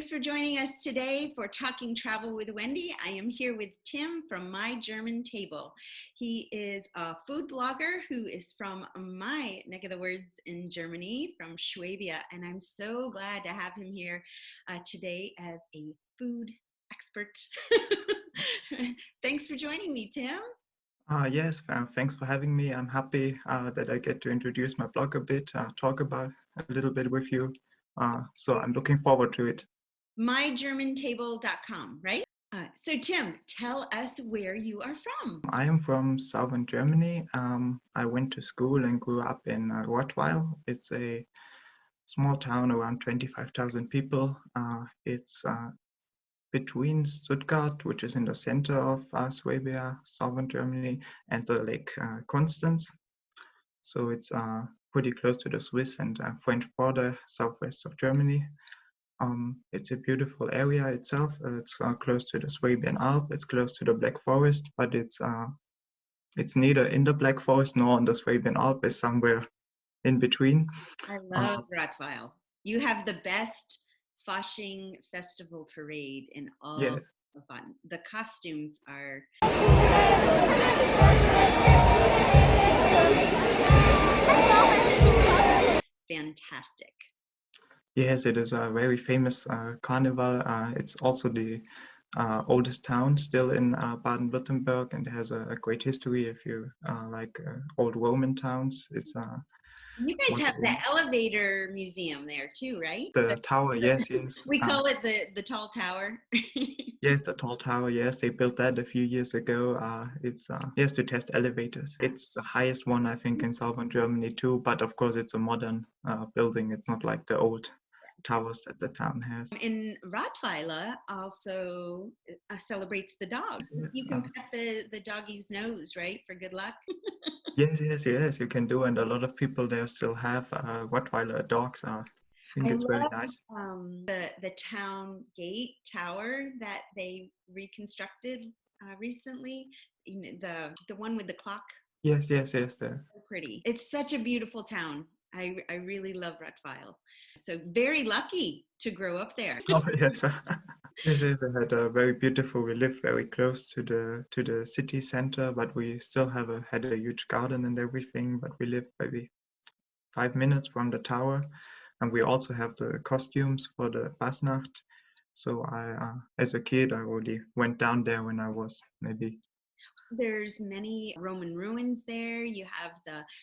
Thanks for joining us today for Talking Travel with Wendy. I am here with Tim from My German Table. He is a food blogger who is from my neck of the woods in Germany, from Schwabia, and I'm so glad to have him here today as a food expert. Thanks for joining me, Tim. Yes, thanks for having me. I'm happy that I get to introduce my blog a bit, talk about a little bit with you. So I'm looking forward to it. mygermantable.com, right? So Tim, tell us where you are from. I am from southern Germany. I went to school and grew up in Rottweil. It's a small town around 25,000 people. It's between Stuttgart, which is in the center of Swabia, southern Germany, and the Lake Constance. So it's pretty close to the Swiss and French border, southwest of Germany. It's a beautiful area itself. It's close to the Swabian Alp. It's close to the Black Forest, but it's neither in the Black Forest nor on the Swabian Alp. It's somewhere in between. I love Rottweil. You have the best Fasching festival parade in all Yes. of fun. The costumes are fantastic. Yes, it is a very famous carnival. It's also the oldest town still in Baden-Württemberg, and it has a great history. If you like old Roman towns, it's You guys have the elevator museum there too, right? The tower, yes. We call it the tall tower. Yes, the tall tower. Yes, they built that a few years ago. It's yes, to test elevators. It's the highest one, I think, in southern Germany too. But of course, it's a modern building. It's not like the old towers that the town has. In Rottweiler also celebrates the dog. Yes, you can pet the doggy's nose, right, for good luck. Yes, you can do, and a lot of people there still have Rottweiler dogs. I think it's very nice. The town gate tower that they reconstructed recently, the one with the clock. Yes. So pretty. It's such a beautiful town. I really love Rottweil. So very lucky to grow up there. Oh yes. Yes, we had a very beautiful. We live very close to the city center, but we still had a huge garden and everything. But we live maybe 5 minutes from the tower, and we also have the costumes for the Fastnacht. So as a kid, I already went down there when I was maybe. There's many Roman ruins there. You have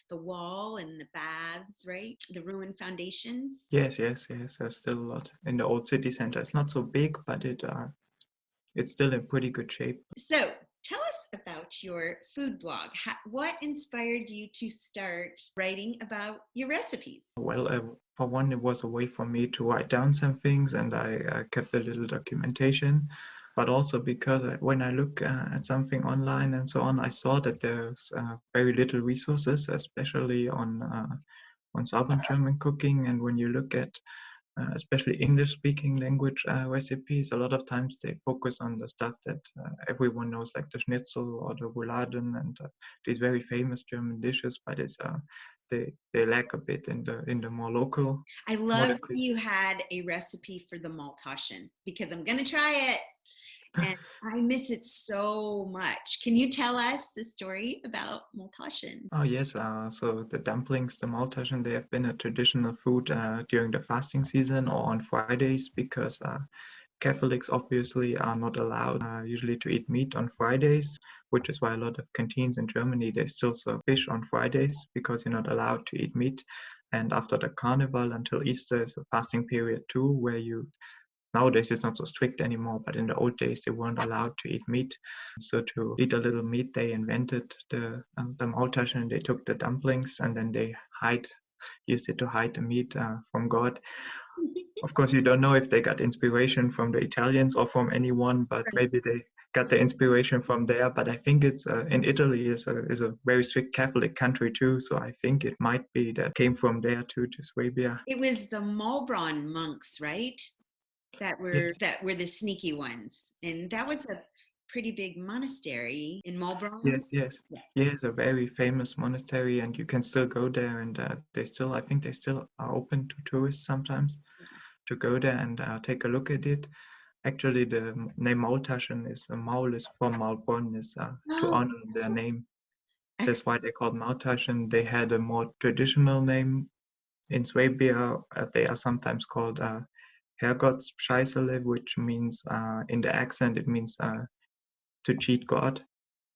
the wall and the baths, right? The ruined foundations. Yes. There's still a lot in the old city center. It's not so big, but it's still in pretty good shape. So tell us about your food blog. What inspired you to start writing about your recipes? Well, for one, it was a way for me to write down some things, and I kept a little documentation. But also because when I look at something online and so on, I saw that there's very little resources, especially on Southern German cooking. And when you look at especially English-speaking language recipes, a lot of times they focus on the stuff that everyone knows, like the schnitzel or the rouladen and these very famous German dishes. But it's they lack a bit in the more local. I love you had a recipe for the Maltaschen because I'm gonna try it. And I miss it so much. Can you tell us the story about Maltaschen? Oh yes, so the dumplings, the Maltaschen, they have been a traditional food during the fasting season or on Fridays because Catholics obviously are not allowed usually to eat meat on Fridays, which is why a lot of canteens in Germany, they still serve fish on Fridays because you're not allowed to eat meat. And after the carnival until Easter is a fasting period too, where nowadays it's not so strict anymore, but in the old days they weren't allowed to eat meat. So to eat a little meat, they invented the Maultaschen, and they took the dumplings and then they used it to hide the meat from God. Of course, you don't know if they got inspiration from the Italians or from anyone, but maybe they got the inspiration from there. But I think it's in Italy is a very strict Catholic country too, so I think it might be that came from there too to Swabia. It was the Maulbronn monks, right? That were the sneaky ones, and that was a pretty big monastery in Maulbronn. Yes, a very famous monastery, and you can still go there, and I think they still are open to tourists sometimes. to go there and take a look at it. Actually, the name Maultaschen is Maul is from Maulbronn, is to Oh, honor their excellent. name. That's why Excellent. they called Maultaschen. They had a more traditional name in Swabia. They are sometimes called Herrgottsspeißele, which means in the accent it means to cheat God.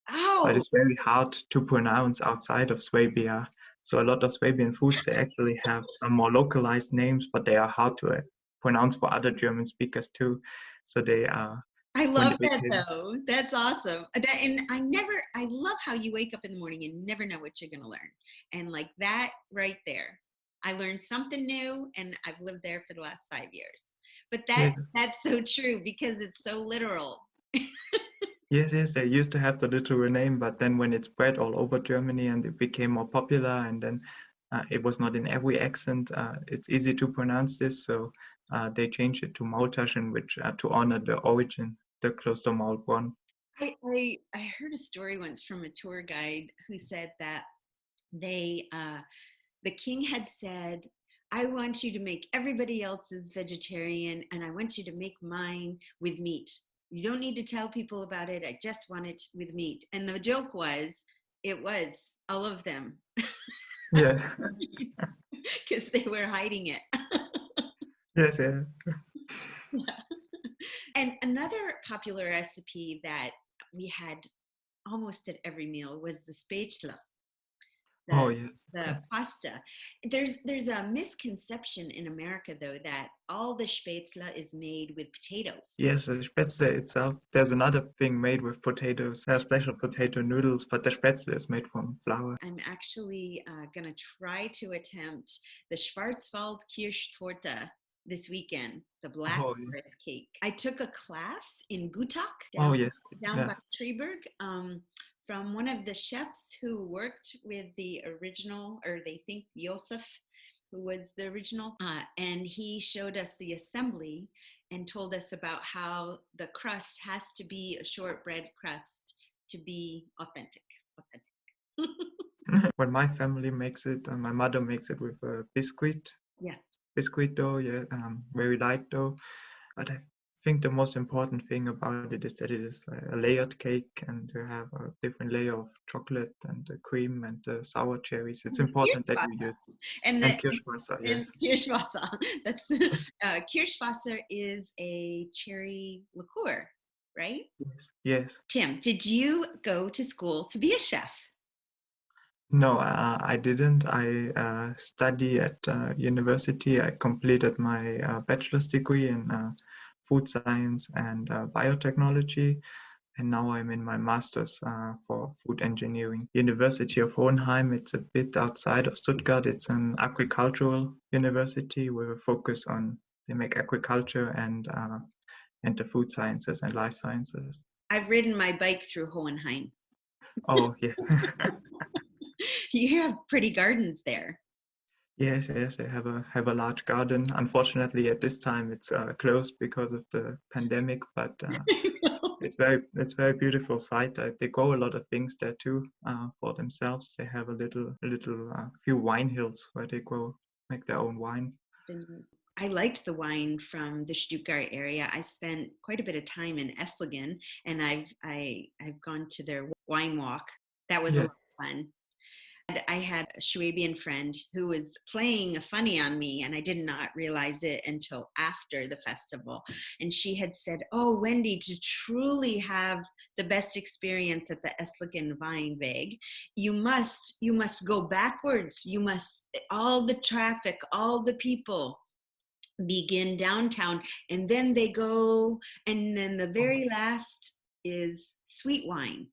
But Oh, it's very hard to pronounce outside of Swabia. So a lot of Swabian foods they actually have some more localized names, but they are hard to pronounce for other German speakers too. So they I when love they that became though. That's awesome. And I love how you wake up in the morning and never know what you're going to learn. And like that right there, I learned something new and I've lived there for the last 5 years. But yeah, that's so true because it's so literal. yes, they used to have the literal name, but then when it spread all over Germany and it became more popular, and then it was not in every accent, it's easy to pronounce this, so they changed it to Maultaschen, which to honor the origin, the Kloster Maulbronn. I heard a story once from a tour guide who said that they the king had said, I want you to make everybody else's vegetarian and I want you to make mine with meat. You don't need to tell people about it. I just want it with meat. And the joke was, it was all of them Yeah, because they were hiding it. yes, yeah. And another popular recipe that we had almost at every meal was the Spaetzle, Oh, the yes. the pasta. There's a misconception in America though that all the Spätzle is made with potatoes. Yes, the Spätzle itself. There's another thing made with potatoes, special potato noodles, but the Spätzle is made from flour. I'm actually gonna try to attempt the Schwarzwald Kirschtorte this weekend, the Black Oh, yeah. Forest cake. I took a class in Gutak Oh, down yes. down Yeah. by Treberg from one of the chefs who worked with the original, or they think Josef, who was the original, and he showed us the assembly and told us about how the crust has to be a shortbread crust to be authentic. When my family makes it, my mother makes it with Yeah. biscuit dough, yeah, very light dough. But I think the most important thing about it is that it is a layered cake, and you have a different layer of chocolate and the cream and the sour cherries. It's important that you Kirschwasser. use And the and Kirschwasser, and yes. Kirschwasser. That's Kirschwasser is a cherry liqueur, right? Yes, yes. Tim, did you go to school to be a chef? No, I didn't. I study at university. I completed my bachelor's degree in food science and biotechnology, and now I'm in my master's for food engineering. University of Hohenheim. It's a bit outside of Stuttgart. It's an agricultural university with a focus on they make agriculture and the food sciences and life sciences. I've ridden my bike through Hohenheim. Oh, yeah. You have pretty gardens there. Yes, I have a large garden. Unfortunately, at this time it's closed because of the pandemic, but it's very beautiful site. They grow a lot of things there too for themselves. They have a little few wine hills where they grow make their own wine. I liked the wine from the Stuttgart area. I spent quite a bit of time in Esslingen, and I've gone to their wine walk. That was a Yeah, lot of fun. I had a Swabian friend who was playing a funny on me, and I did not realize it until after the festival. And she had said, "Oh, Wendy, to truly have the best experience at the Esslingen Weinweg, you must go backwards. You must all the traffic, all the people." Begin downtown and then they go and then the oh, very last is sweet wine.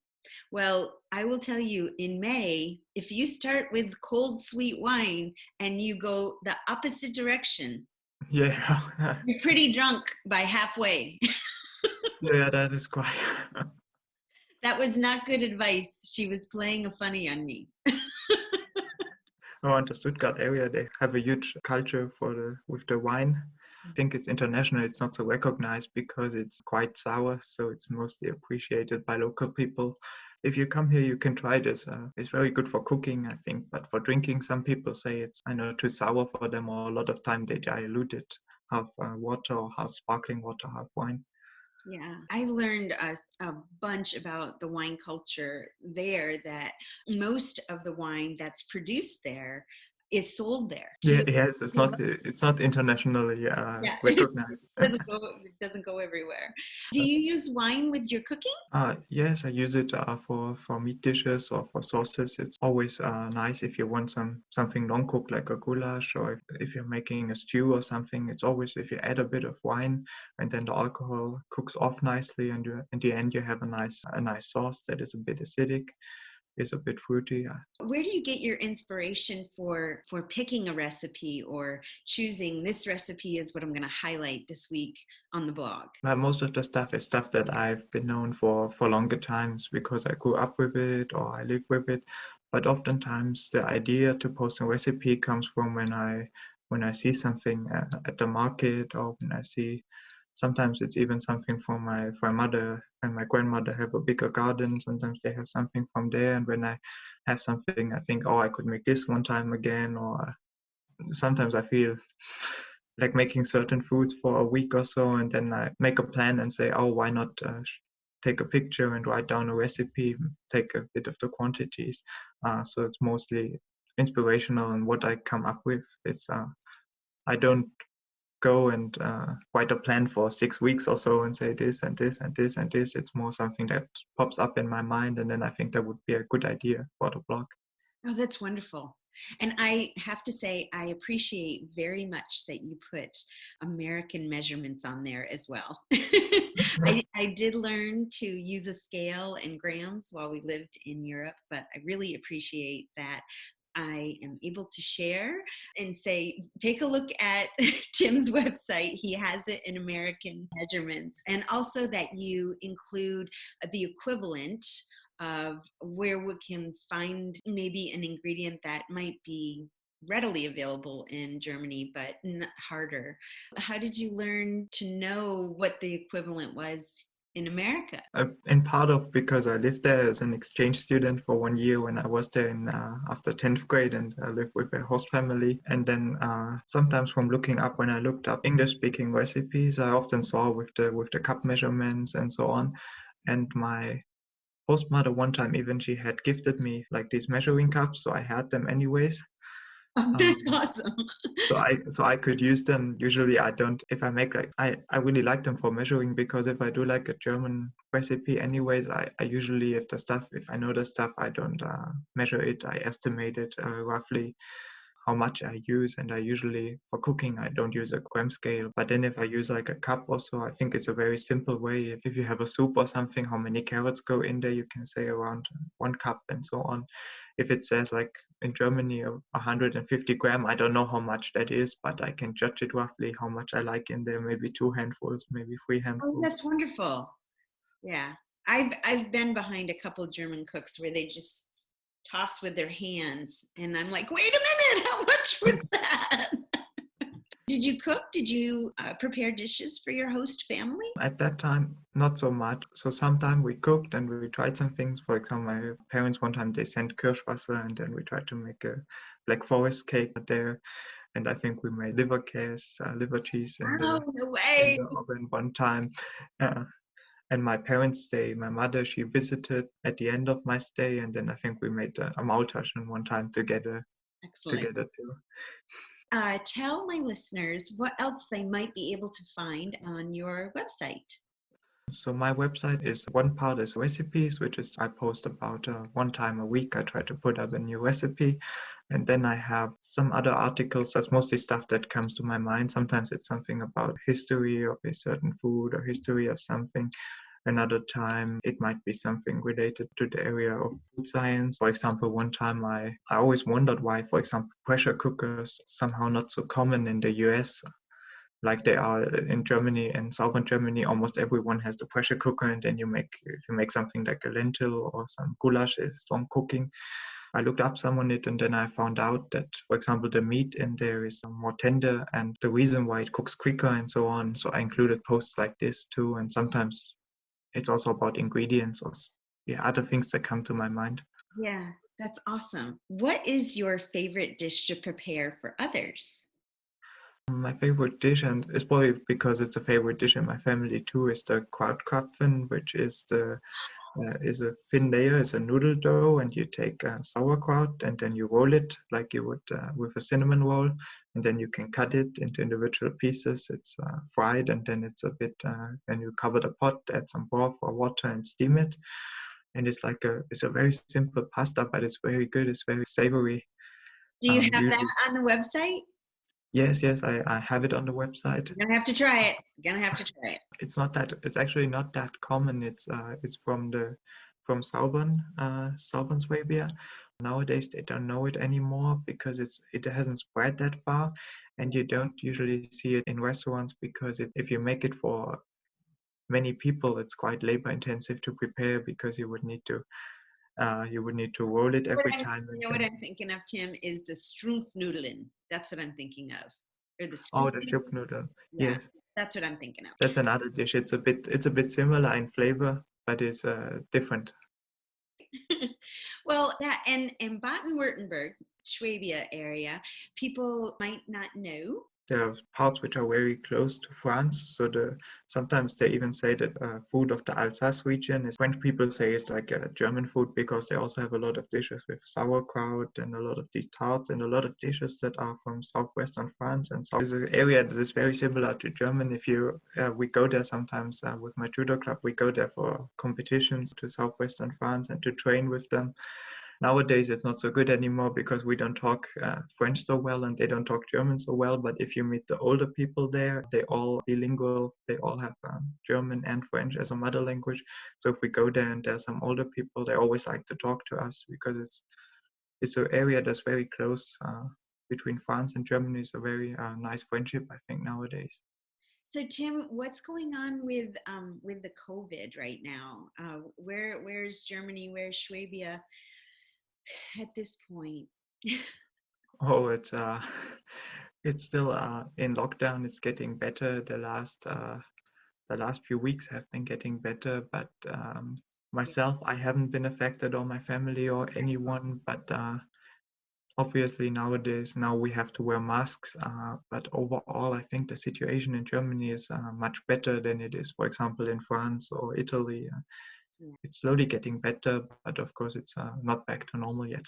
Well, I will tell you in May, if you start with cold sweet wine and you go the opposite direction, yeah, you're pretty drunk by halfway. yeah. That is quite. That was not good advice. She was playing a funny on me. Around the Stuttgart area, they have a huge culture for the with the wine. I think it's international. It's not so recognized because it's quite sour, so it's mostly appreciated by local people. If you come here, you can try this. It's very good for cooking, I think, but for drinking, some people say it's I know too sour for them, or a lot of time they dilute it half water, or half sparkling water, half wine. Yeah, I learned a bunch about the wine culture there, that most of the wine that's produced there is sold there. Do Yeah, you? yes, it's not internationally Yeah, recognized. it doesn't go everywhere. Do you use wine with your cooking? Yes, I use it for meat dishes or for sauces. It's always nice if you want something non-cooked like a goulash, or if you're making a stew or something. It's always if you add a bit of wine and then the alcohol cooks off nicely, and in the end you have a nice sauce that is a bit acidic, is a bit fruity. Where do you get your inspiration for picking a recipe or choosing this recipe is what I'm going to highlight this week on the blog? Most of the stuff is stuff that I've been known for longer times because I grew up with it or I live with it. But oftentimes the idea to post a recipe comes from when I see something at the market, or when I see. Sometimes it's even something from my mother and my grandmother have a bigger garden. Sometimes they have something from there, and when I have something, I think, oh, I could make this one time again. Or sometimes I feel like making certain foods for a week or so, and then I make a plan and say, oh, why not take a picture and write down a recipe, take a bit of the quantities. So it's mostly inspirational, and what I come up with. It's I don't go and write a plan for 6 weeks or so and say this and this and this and this. It's more something that pops up in my mind, and then I think that would be a good idea for the blog. Oh, that's wonderful. And I have to say, I appreciate very much that you put American measurements on there as well. I did learn to use a scale and grams while we lived in Europe, but I really appreciate that I am able to share and say, take a look at Tim's website. He has it in American measurements. And also that you include the equivalent of where we can find maybe an ingredient that might be readily available in Germany, but harder. How did you learn to know what the equivalent was in America? And part of because I lived there as an exchange student for 1 year when I was there after 10th grade, and I lived with a host family. And then sometimes from looking up, when I looked up English-speaking recipes, I often saw with the cup measurements and so on. And my host mother one time even she had gifted me like these measuring cups, so I had them anyways. Oh, that's Um, awesome. so I could use them. Usually I don't, if I make like I really like them for measuring, because if I do like a German recipe anyways, I usually if I know the stuff, I don't measure it. I estimate it roughly how much I use, and I usually for cooking I don't use a gram scale. But then if I use like a cup or so, I think it's a very simple way. If you have a soup or something, how many carrots go in there, you can say around 1 cup and so on. If it says like in Germany 150 gram, I don't know how much that is, but I can judge it roughly how much I like in there, maybe 2 handfuls, maybe three Oh, handfuls. that's wonderful. Yeah. I've been behind a couple German cooks where they just toss with their hands, and I'm like, wait a minute, how much was that? Did you cook? Did you prepare dishes for your host family? At that time, not so much. So sometimes we cooked and we tried some things. For example, my parents one time they sent Kirschwasser, and then we tried to make a Black Forest cake there. And I think we made liver cheese in the Oh, no in way. the oven one time. Uh, and my parents my mother, she visited at the end of my stay, and then I think we made a Maultaschen one time together Excellent. together too. Tell my listeners what else they might be able to find on your website. So my website is one part is recipes, which is I post about one time a week. I try to put up a new recipe, and then I have some other articles. That's mostly stuff that comes to my mind. Sometimes it's something about history of a certain food or history of something. Another time it might be something related to the area of food science. For example, one time I always wondered why, for example, pressure cookers somehow not so common in the US like they are in Germany. And southern Germany, almost everyone has the pressure cooker, and then if you make something like a lentil or some goulash is long cooking. I looked up some on it, and then I found out that, for example, the meat in there is more tender, and the reason why it cooks quicker and so on. So I included posts like this too, and sometimes it's also about ingredients or other things that come to my mind. Yeah, that's awesome. What is your favorite dish to prepare for others? My favorite dish, and it's probably because it's a favorite dish in my family too, is the Krautkrapfen, which is a thin layer, is a noodle dough, and you take sauerkraut and then you roll it like you would with a cinnamon roll, and then you can cut it into individual pieces. It's fried, and then it's a bit. Then you cover the pot, add some broth or water, and steam it. And it's a very simple pasta, but it's very good. It's very savory. Do you have that Usually, on the website? yes, I have it on the website. You're gonna have to try it. You're gonna have to try it. It's actually not that common. It's from southern Swabia. Nowadays they don't know it anymore because it hasn't spread that far, and you don't usually see it in restaurants because if you make it for many people, it's quite labor intensive to prepare because you would need to roll it every time You and know what then I'm thinking of, Tim, is the Strumpfnudeln. That's what I'm thinking of. Or the oh, the Strumpfnudeln. soup noodle. Yeah, Yes, that's what I'm thinking of. that's another dish. It's a bit similar in flavor, but it's different. Well, yeah, and in Baden-Württemberg, Schwabia area, people might not know. There are parts which are very close to France, so sometimes they even say that food of the Alsace region is French people say it's like German food because they also have a lot of dishes with sauerkraut and a lot of these tarts and a lot of dishes that are from southwestern France and south is an area that is very similar to German. If you we go there sometimes with my judo club, we go there for competitions to southwestern France and to train with them. Nowadays, it's not so good anymore because we don't talk French so well and they don't talk German so well. But if you meet the older people there, they all bilingual. They all have German and French as a mother language. So if we go there and there's some older people, they always like to talk to us because it's an area that's very close between France and Germany. It's a very nice friendship, I think, nowadays. So, Tim, what's going on with the COVID right now? Where's Germany? Where's Schwabia at this point? Oh, it's still in lockdown. It's getting better. The last few weeks have been getting better, but myself, I haven't been affected or my family or anyone. But obviously nowadays, now we have to wear masks. But overall, I think the situation in Germany is much better than it is, for example, in France or Italy. Yeah. It's slowly getting better, but of course, it's not back to normal yet.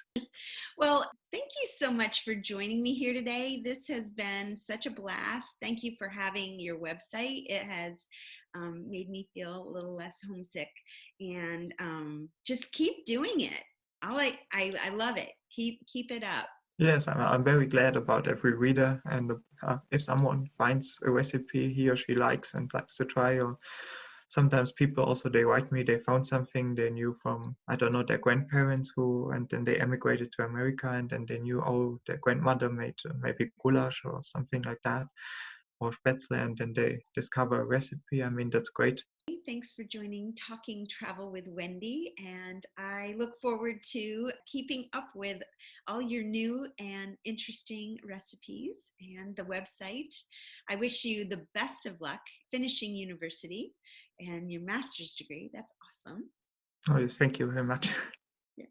Well, thank you so much for joining me here today. This has been such a blast. Thank you for having your website. It has made me feel a little less homesick, and just keep doing it. I love it. Keep it up. Yes, I'm very glad about every reader, and if someone finds a recipe he or she likes and likes to try, or sometimes people also they write me they found something they knew from I don't know their grandparents who and then they emigrated to America and then they knew oh their grandmother made maybe goulash or something like that or Spaetzle and then they discover a recipe. I mean that's great. Thanks for joining Talking Travel with Wendy, and I look forward to keeping up with all your new and interesting recipes and the website. I wish you the best of luck finishing university and your master's degree. That's awesome. Oh yes, thank you very much. Yeah.